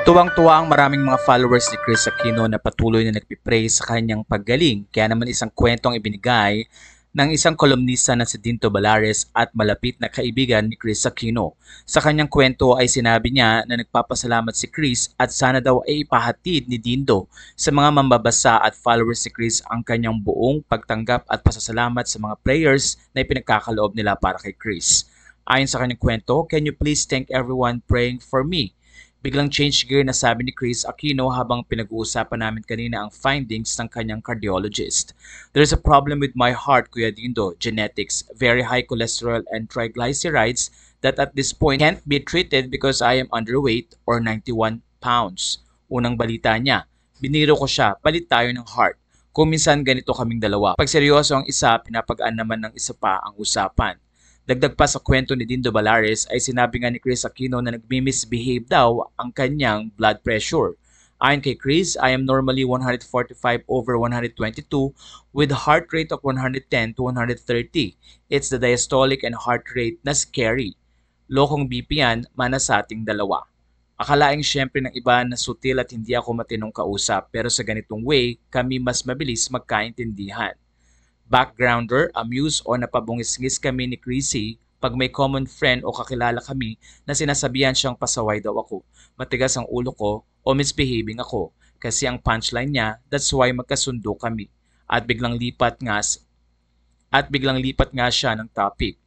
Tuwang-tuwa ang maraming mga followers ni Chris Aquino na patuloy na nagpipray sa kanyang paggaling. Kaya naman isang kwentong ibinigay ng isang kolumnista na si Dinto Balares at malapit na kaibigan ni Chris Aquino. Sa kanyang kwento ay sinabi niya na nagpapasalamat si Chris at sana daw ay ipahatid ni Dinto sa mga mambabasa at followers ni Chris ang kanyang buong pagtanggap at pasasalamat sa mga prayers na ipinagkakaloob nila para kay Chris. Ayon sa kanyang kwento, "Can you please thank everyone praying for me?" Biglang change gear na sabi ni Chris Aquino habang pinag-uusapan namin kanina ang findings ng kanyang cardiologist. "There's a problem with my heart, Kuya Dindo. Genetics, very high cholesterol and triglycerides that at this point can't be treated because I am underweight or 91 pounds." Unang balita niya, biniro ko siya, palit tayo ng heart. Kung minsan ganito kaming dalawa. Pag seryoso ang isa, pinapagaan naman ng isa pa ang usapan. Dagdag pa sa kwento ni Dindo Balares ay sinabi nga ni Chris Aquino na nagmi-misbehave daw ang kanyang blood pressure. Ayon kay Chris, "I am normally 145 over 122 with heart rate of 110 to 130. It's the diastolic and heart rate na scary. Lokong BP yan, mana sa ating dalawa." Akalaing syempre ng iba na sutil at hindi ako matinong kausap, pero sa ganitong way, kami mas mabilis magkaintindihan. Backgrounder, amuse o napabungis-ngis kami ni Chrissy pag may common friend o kakilala kami na sinasabihan siyang pasaway daw ako, matigas ang ulo ko o misbehaving ako. Kasi ang punchline niya, that's why magkasundo kami. At biglang lipat nga siya ng topic.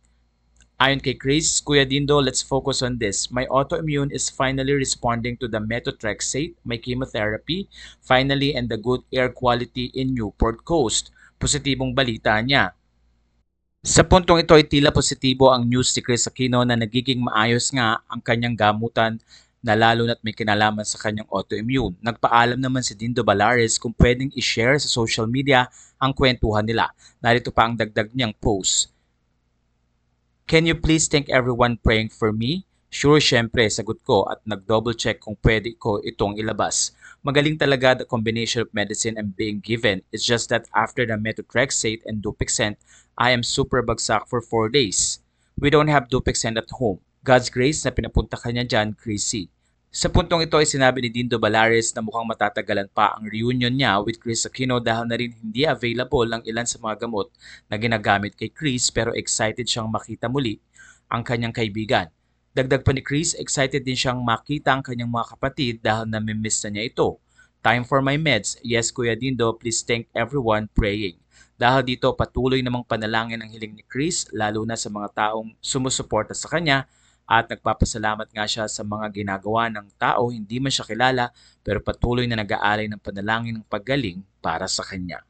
Ayon kay Chris, "Kuya Dindo, let's focus on this. My autoimmune is finally responding to the methotrexate, my chemotherapy, finally, and the good air quality in Newport Coast." Positibong balita niya. Sa puntong ito ay tila positibo ang news ni Chris Aquino na nagiging maayos nga ang kanyang gamutan na lalo na't may kinalaman sa kanyang autoimmune. Nagpaalam naman si Dindo Balares kung pwedeng i-share sa social media ang kwentuhan nila. Narito pa ang dagdag niyang post. "Can you please thank everyone praying for me?" "Sure, syempre," sagot ko at nag-double check kung pwede ko itong ilabas. Magaling talaga the combination of medicine I'm being given. It's just that after the methotrexate and Dupixent, I am super bagsak for 4 days. We don't have Dupixent at home. God's grace na pinapunta ka niya dyan, Chrissy. Sa puntong ito ay sinabi ni Dindo Balares na mukhang matatagalan pa ang reunion niya with Chris Aquino dahil na rin hindi available ang ilan sa mga gamot na ginagamit kay Chris, pero excited siyang makita muli ang kanyang kaibigan. Dagdag pa ni Chris, excited din siyang makita ang kanyang mga kapatid dahil namimiss na niya ito. "Time for my meds. Yes, Kuya Dindo, please thank everyone praying." Dahil dito patuloy namang panalangin ang hiling ni Chris lalo na sa mga taong sumusuporta sa kanya, at nagpapasalamat nga siya sa mga ginagawa ng tao hindi man siya kilala pero patuloy na nag-aalay ng panalangin ng paggaling para sa kanya.